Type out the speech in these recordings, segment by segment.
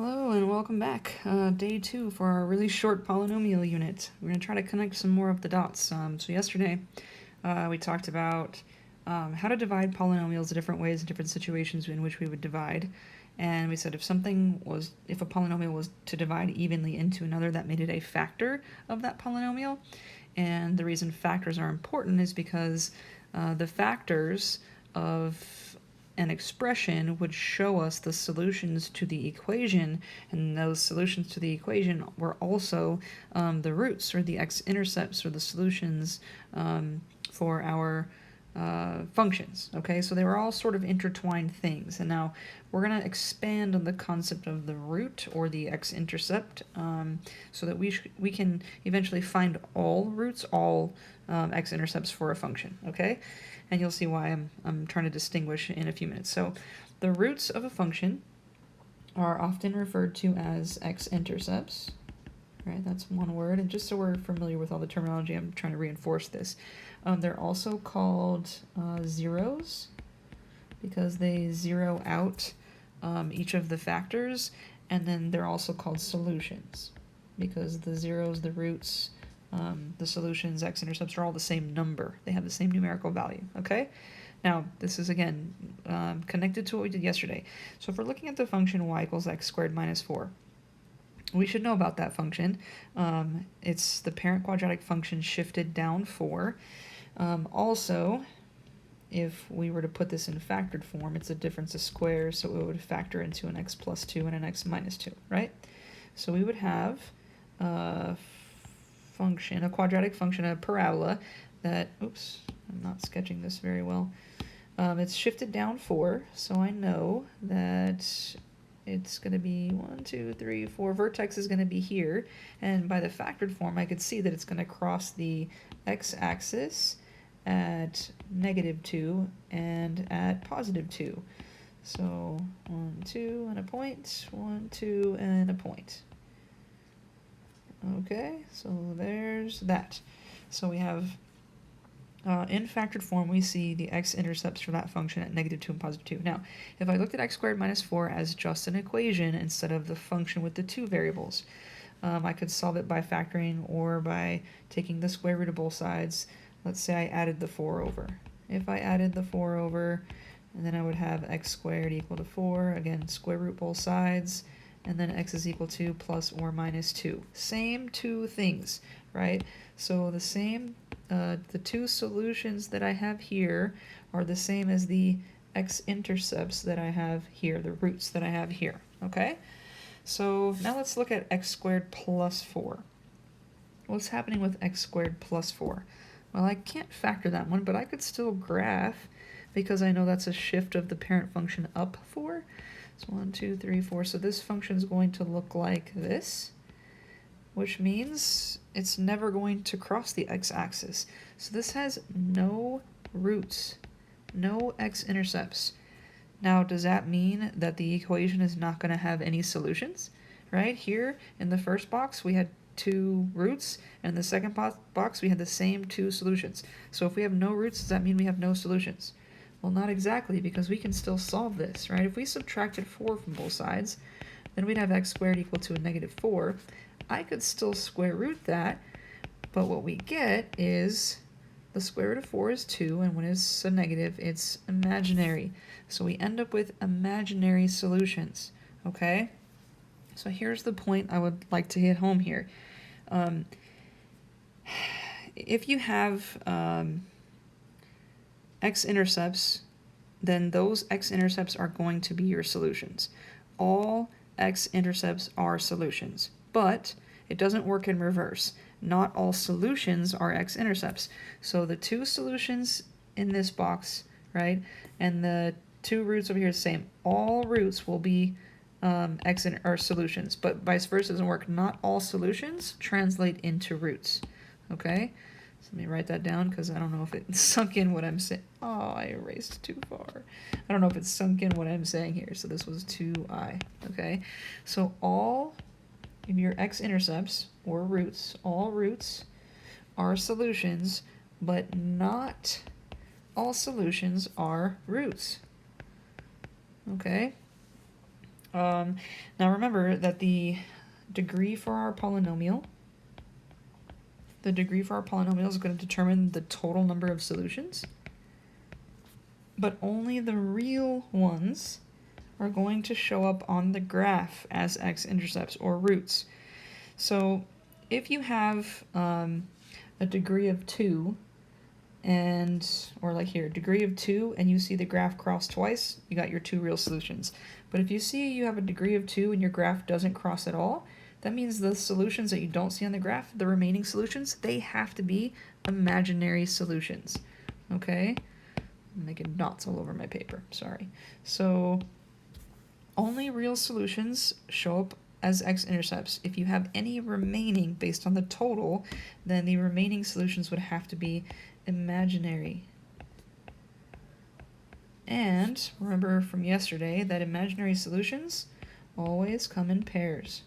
Hello and welcome back. Day 2 for our really short polynomial unit. We're going to try to connect some more of the dots. So yesterday we talked about how to divide polynomials in different ways in different situations in which we would divide. And we said if a polynomial was to divide evenly into another, that made it a factor of that polynomial. And the reason factors are important is because the factors of an expression would show us the solutions to the equation, and those solutions to the equation were also the roots or the x-intercepts or the solutions for our functions. Okay, so they were all sort of intertwined things, and now we're going to expand on the concept of the root or the x-intercept so that we can eventually find all roots, all x-intercepts for a function. Okay, and you'll see why I'm trying to distinguish in a few minutes. So the roots of a function are often referred to as x-intercepts. Right, that's one word, and just so we're familiar with all the terminology, I'm trying to reinforce this. They're also called zeros because they zero out each of the factors, and then they're also called solutions because the zeros, the roots, the solutions, x-intercepts are all the same number. They have the same numerical value, okay? Now, this is, again, connected to what we did yesterday. So if we're looking at the function y equals x squared minus 4, we should know about that function. It's the parent quadratic function shifted down 4. Also, if we were to put this in factored form, it's a difference of squares, so it would factor into an x plus 2 and an x minus 2, right? So we would have a function, a quadratic function, a parabola that, oops, I'm not sketching this very well. It's shifted down 4, so I know that it's going to be 1, 2, 3, 4. Vertex is going to be here, and by the factored form, I could see that it's going to cross the x-axis at -2 and at +2. So 1, 2, and a point, 1, 2, and a point. Okay, so there's that. So we have, in factored form, we see the x-intercepts for that function at -2 and +2. Now, if I looked at x squared minus 4 as just an equation instead of the function with the two variables, I could solve it by factoring or by taking the square root of both sides. Let's say I added the 4 over. If I added the 4 over, and then I would have x squared equal to 4, again, square root both sides, and then x is equal to plus or minus 2. Same two things, right? So the same, the two solutions that I have here are the same as the x-intercepts that I have here, the roots that I have here, okay? So now let's look at x squared plus 4. What's happening with x squared plus 4? Well, I can't factor that one, but I could still graph because I know that's a shift of the parent function up 4. So 1, 2, 3, 4. So this function is going to look like this, which means it's never going to cross the x-axis. So this has no roots, no x-intercepts. Now, does that mean that the equation is not going to have any solutions? Right here in the first box, we had 2 roots, and in the second box, we had the same 2 solutions. So if we have no roots, does that mean we have no solutions? Well, not exactly, because we can still solve this, right? If we subtracted 4 from both sides, then we'd have x squared equal to a -4. I could still square root that, but what we get is the square root of 4 is 2, and when it's a negative, it's imaginary. So we end up with imaginary solutions, okay? So here's the point I would like to hit home here. If you have x-intercepts, then those x-intercepts are going to be your solutions. All x-intercepts are solutions, but it doesn't work in reverse. Not all solutions are x-intercepts. So the 2 solutions in this box, right, and the 2 roots over here are the same. All roots will be solutions, but vice versa doesn't work. Not all solutions translate into roots, okay? So let me write that down because I don't know if it sunk in what I'm saying. Oh, I erased too far. I don't know if it's sunk in what I'm saying here. So this was 2i, okay? So all of your x-intercepts or roots, all roots are solutions, but not all solutions are roots, okay? Now remember that the degree for our polynomial is going to determine the total number of solutions, but only the real ones are going to show up on the graph as x-intercepts or roots. So if you have a degree of 2, or like here, degree of 2, and you see the graph cross twice, you got your 2 real solutions. But if you see you have a degree of 2 and your graph doesn't cross at all, that means the solutions that you don't see on the graph, the remaining solutions, they have to be imaginary solutions. Okay? I'm making dots all over my paper, sorry. So only real solutions show up as x-intercepts. If you have any remaining based on the total, then the remaining solutions would have to be imaginary. And remember from yesterday that imaginary solutions always come in pairs.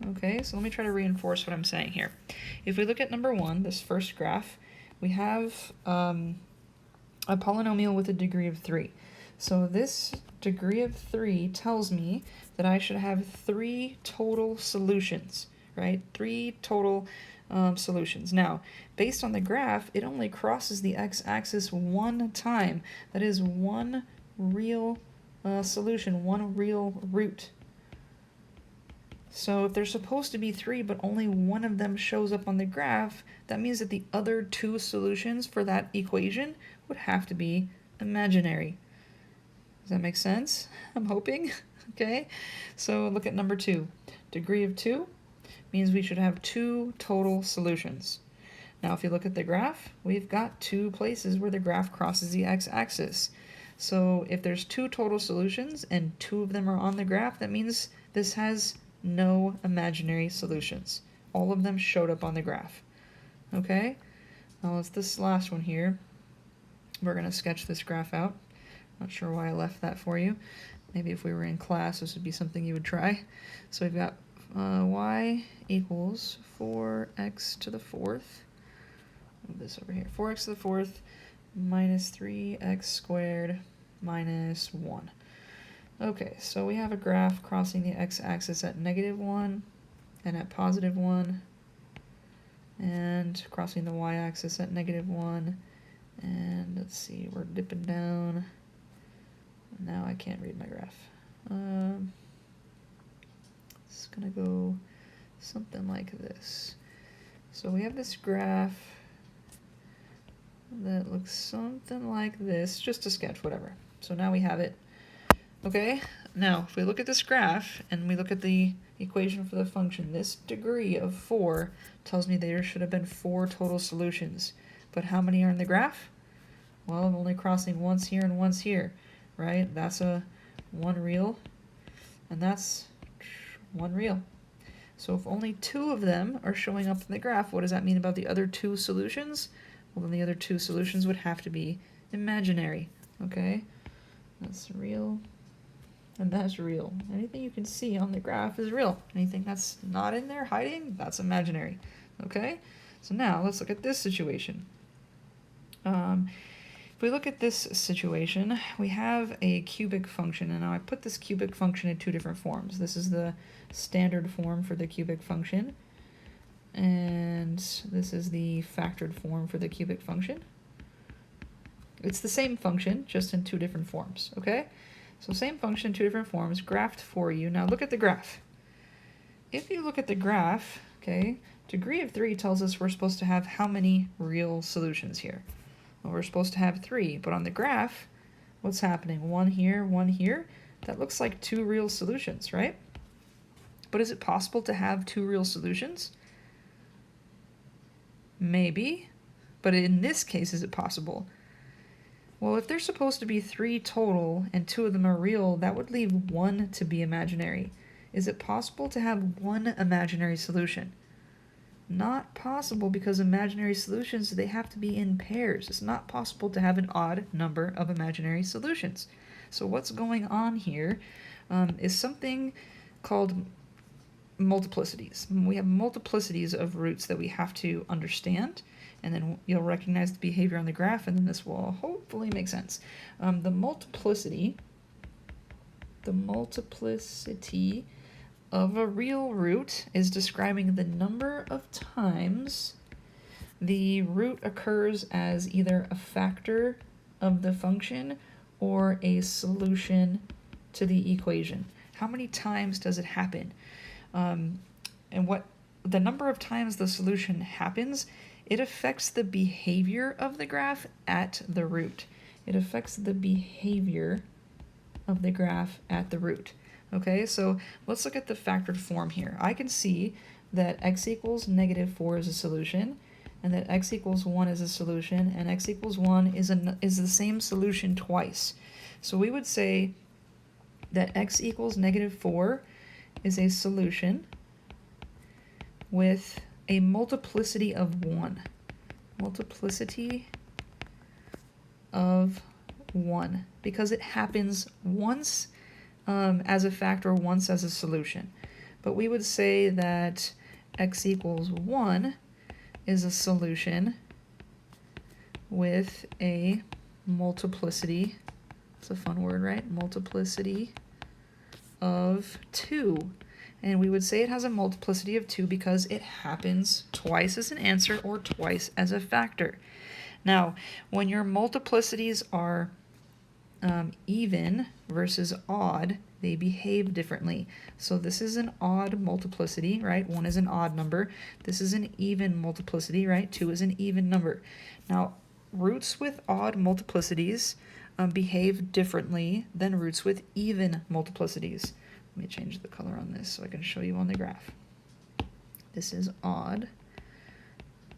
Okay, so let me try to reinforce what I'm saying here. If we look at number 1, this first graph, we have a polynomial with a degree of 3. So this degree of 3 tells me that I should have 3 total solutions, right? 3 total solutions. Now, based on the graph, it only crosses the x-axis one time. That is one real solution, one real root. So if there's supposed to be 3, but only one of them shows up on the graph, that means that the other 2 solutions for that equation would have to be imaginary. Does that make sense? I'm hoping. Okay, so look at number 2. Degree of 2 means we should have 2 total solutions. Now if you look at the graph, we've got 2 places where the graph crosses the x-axis. So if there's 2 total solutions and 2 of them are on the graph, that means this has no imaginary solutions. All of them showed up on the graph. Okay, now it's this last one here. We're going to sketch this graph out. Not sure why I left that for you. Maybe if we were in class, this would be something you would try. So we've got y equals 4x to the 4th. Move this over here. 4x to the 4th minus 3x squared minus 1. Okay, so we have a graph crossing the x-axis at -1 and at +1, and crossing the y-axis at -1, and let's see, we're dipping down. Now I can't read my graph. It's gonna go something like this. So we have this graph that looks something like this, just to sketch, whatever. So now we have it. Okay, now if we look at this graph and we look at the equation for the function, this degree of 4 tells me there should have been 4 total solutions. But how many are in the graph? Well, I'm only crossing once here and once here, right? That's a 1 real, and that's 1 real. So if only 2 of them are showing up in the graph, what does that mean about the other 2 solutions? Well, then the other 2 solutions would have to be imaginary, okay? That's real, and that's real. Anything you can see on the graph is real. Anything that's not in there, hiding, that's imaginary, okay? So now let's look at this situation. If we look at this situation, we have a cubic function, and now I put this cubic function in 2 different forms. This is the standard form for the cubic function, and this is the factored form for the cubic function. It's the same function, just in 2 different forms, okay? So same function, 2 different forms, graphed for you. Now look at the graph. If you look at the graph, okay, degree of 3 tells us we're supposed to have how many real solutions here? Well, we're supposed to have 3, but on the graph, what's happening? 1 here, 1 here. That looks like 2 real solutions, right? But is it possible to have 2 real solutions? Maybe, but in this case, is it possible? Well, if there's supposed to be 3 total and 2 of them are real, that would leave 1 to be imaginary. Is it possible to have 1 imaginary solution? Not possible, because imaginary solutions, they have to be in pairs. It's not possible to have an odd number of imaginary solutions. So what's going on here is something called multiplicities. We have multiplicities of roots that we have to understand, and then you'll recognize the behavior on the graph, and then this will hopefully make sense. The multiplicity The multiplicity of a real root is describing the number of times the root occurs as either a factor of the function or a solution to the equation. How many times does it happen? And what the number of times the solution happens, it affects the behavior of the graph at the root. It affects the behavior of the graph at the root. Okay, so let's look at the factored form here. I can see that x equals -4 is a solution, and that x equals 1 is a solution, and x equals 1 is the same solution twice. So we would say that x equals -4 is a solution with a multiplicity of 1. Multiplicity of 1, because it happens once as a factor, once as a solution. But we would say that x equals 1 is a solution with a multiplicity, it's a fun word, right? Multiplicity of 2. And we would say it has a multiplicity of 2 because it happens twice as an answer or twice as a factor. Now, when your multiplicities are even versus odd, they behave differently. So this is an odd multiplicity, right? 1 is an odd number. This is an even multiplicity, right? 2 is an even number. Now, roots with odd multiplicities behave differently than roots with even multiplicities. Let me change the color on this so I can show you on the graph. This is odd.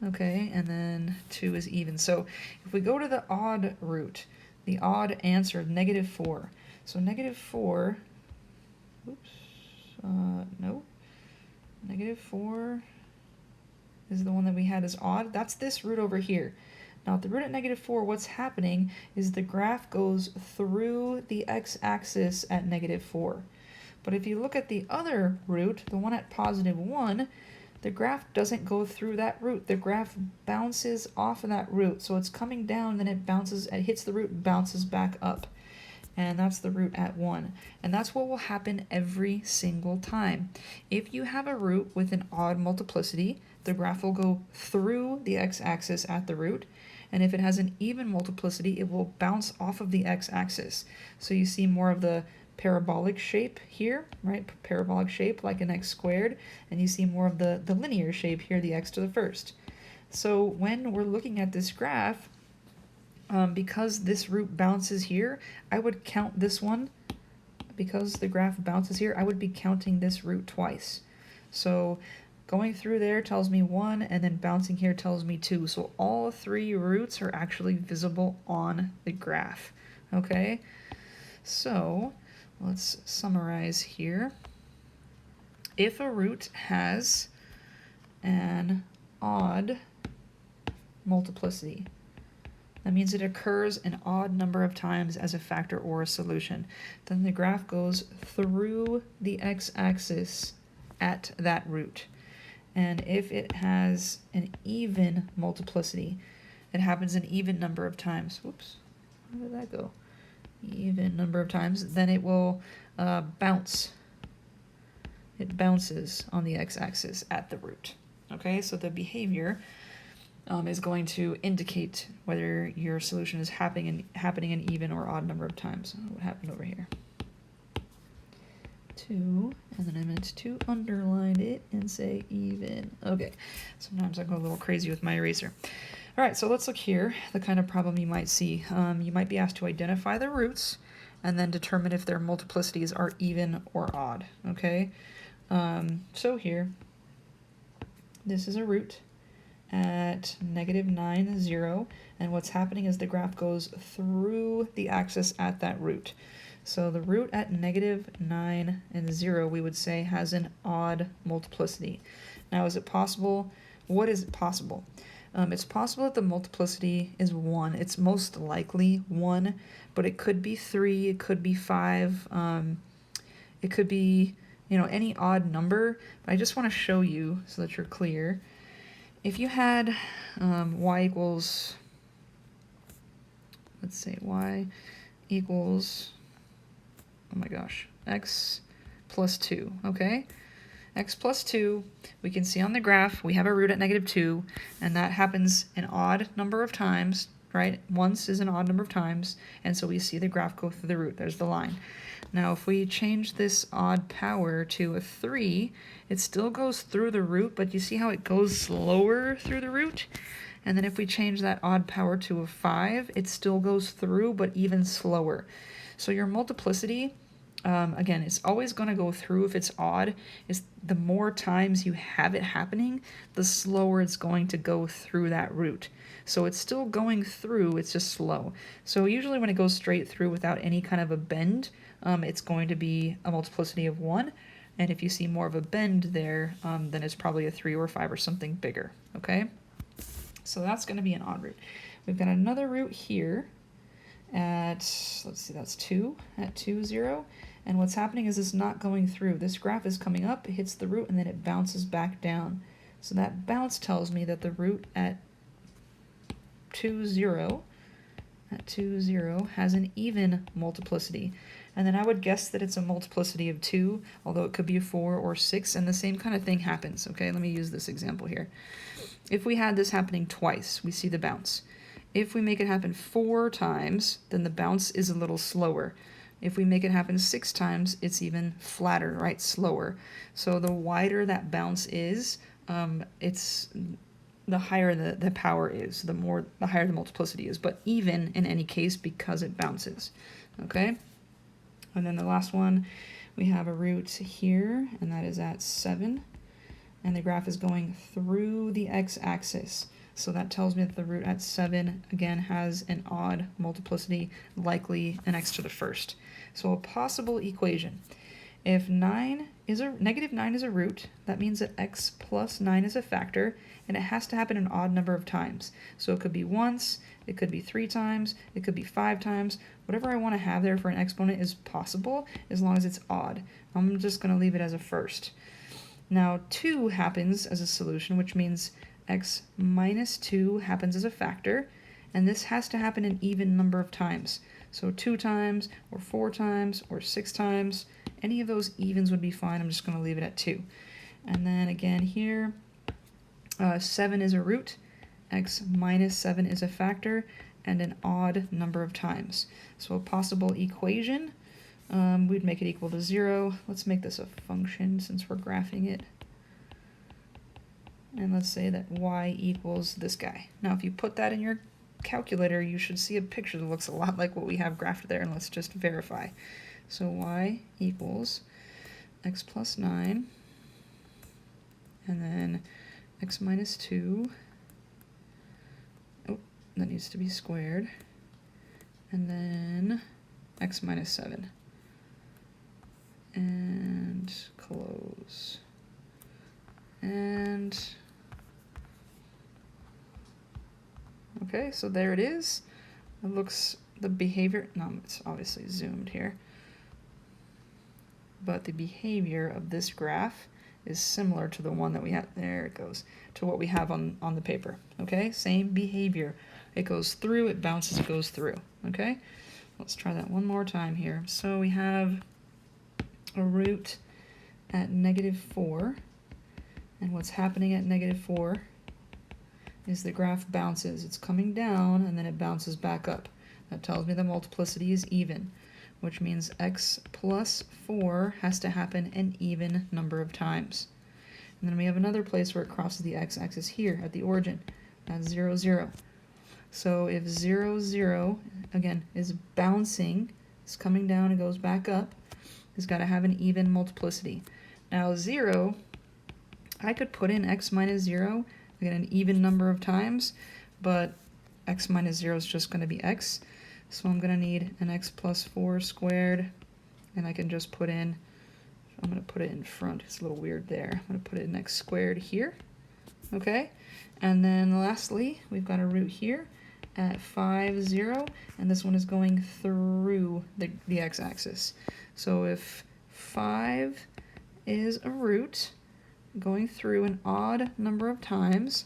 Okay, and then 2 is even. So if we go to the odd root, the odd answer, -4. So -4, oops, no, -4 is the one that we had as odd. That's this root over here. Now at the root at -4, what's happening is the graph goes through the x-axis at -4. But if you look at the other root, the one at +1, the graph doesn't go through that root. The graph bounces off of that root. So it's coming down, then it bounces, it hits the root, bounces back up. And that's the root at 1. And that's what will happen every single time. If you have a root with an odd multiplicity, the graph will go through the x-axis at the root. And if it has an even multiplicity, it will bounce off of the x-axis. So you see more of the parabolic shape here, right? Parabolic shape like an x squared, and you see more of the linear shape here, the x to the first. So when we're looking at this graph, because this root bounces here, I would count this one. Because the graph bounces here, I would be counting this root twice. So going through there tells me 1, and then bouncing here tells me 2. So all 3 roots are actually visible on the graph. Okay, so let's summarize here. If a root has an odd multiplicity, that means it occurs an odd number of times as a factor or a solution, then the graph goes through the x-axis at that root. And if it has an even multiplicity, it happens an even number of times. Whoops, where did that go? Even number of times, then it will bounce. It bounces on the x-axis at the root. Okay, so the behavior is going to indicate whether your solution is happening an even or odd number of times. What happened over here? 2, and then I meant to underline it and say even. Okay, sometimes I go a little crazy with my eraser. All right, so let's look here, the kind of problem you might see. You might be asked to identify the roots and then determine if their multiplicities are even or odd, okay? So here, this is a root at -9, 0, and what's happening is the graph goes through the axis at that root. So the root at -9 and 0, we would say, has an odd multiplicity. Now, is it possible? What is it possible? It's possible that the multiplicity is 1. It's most likely 1, but it could be 3, it could be 5, it could be, any odd number. But I just want to show you so that you're clear. If you had y equals, let's say y equals, oh my gosh, x plus 2, okay? X plus 2, we can see on the graph we have a root at -2, and that happens an odd number of times, right? Once is an odd number of times, and so we see the graph go through the root. There's the line. Now if we change this odd power to a 3, it still goes through the root, but you see how it goes slower through the root? And then if we change that odd power to a 5, it still goes through, but even slower. So your multiplicity, again, it's always going to go through if it's odd. Is the more times you have it happening, the slower it's going to go through that root. So it's still going through, it's just slow. So usually when it goes straight through without any kind of a bend, it's going to be a multiplicity of 1. And if you see more of a bend there, then it's probably a 3 or 5 or something bigger, okay? So that's going to be an odd root. We've got another root here at, let's see, that's 2, at 2, 0. And what's happening is it's not going through. This graph is coming up, it hits the root, and then it bounces back down. So that bounce tells me that the root at 2, 0, has an even multiplicity. And then I would guess that it's a multiplicity of 2, although it could be a 4 or 6, and the same kind of thing happens. Okay, let me use this example here. If we had this happening twice, we see the bounce. If we make it happen 4 times, then the bounce is a little slower. If we make it happen 6 times, it's even flatter, right? Slower. So the wider that bounce is, it's the higher the power is, the higher the multiplicity is, but even in any case because it bounces. Okay? And then the last one, we have a root here, and that is at 7. And the graph is going through the x-axis. So that tells me that the root at 7, again, has an odd multiplicity, likely an x to the first. So a possible equation. If -9 is a root, that means that x plus 9 is a factor, and it has to happen an odd number of times. So it could be once, it could be 3 times, it could be 5 times. Whatever I want to have there for an exponent is possible, as long as it's odd. I'm just going to leave it as a first. Now 2 happens as a solution, which means x minus 2 happens as a factor, and this has to happen an even number of times. So 2 times, or 4 times, or 6 times, any of those evens would be fine. I'm just going to leave it at 2. And then again here, 7 is a root, x minus 7 is a factor, and an odd number of times. So a possible equation, we'd make it equal to 0. Let's make this a function since we're graphing it. And let's say that y equals this guy. Now if you put that in your calculator, you should see a picture that looks a lot like what we have graphed there, and let's just verify. So y equals x plus 9, and then x minus 2, oh, that needs to be squared, and then x minus 7, and close, and okay, so there it is. It looks, the behavior, no, it's obviously zoomed here, but the behavior of this graph is similar to the one that we have, there it goes, to what we have on the paper, okay? Same behavior. It goes through, it bounces, it goes through, okay? Let's try that one more time here. So we have a root at -4, and what's happening at -4 is the graph bounces. It's coming down, and then it bounces back up. That tells me the multiplicity is even, which means x plus 4 has to happen an even number of times. And then we have another place where it crosses the x-axis here at the origin. That's 0, 0. So if 0, 0, again, is bouncing, it's coming down and goes back up, it's got to have an even multiplicity. Now 0, I could put in x minus 0, again, an even number of times, but x minus 0 is just going to be x. So I'm going to need an x plus 4 squared, and I can just put in, I'm going to put it in front, it's a little weird there. I'm going to put in x squared here, okay? And then lastly, we've got a root here at 5, 0, and this one is going through the x-axis. So if 5 is a root going through an odd number of times,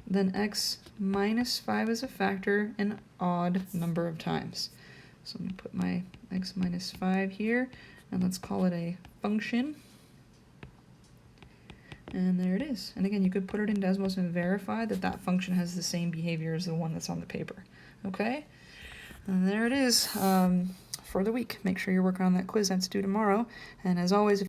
then x minus 5 is a factor an odd number of times. So I'm going to put my x minus 5 here, And let's call it a function. And there it is. And again, you could put it in Desmos and verify that that function has the same behavior as the one that's on the paper. Okay? And there it is for the week. Make sure you're working on that quiz that's due tomorrow. And as always, if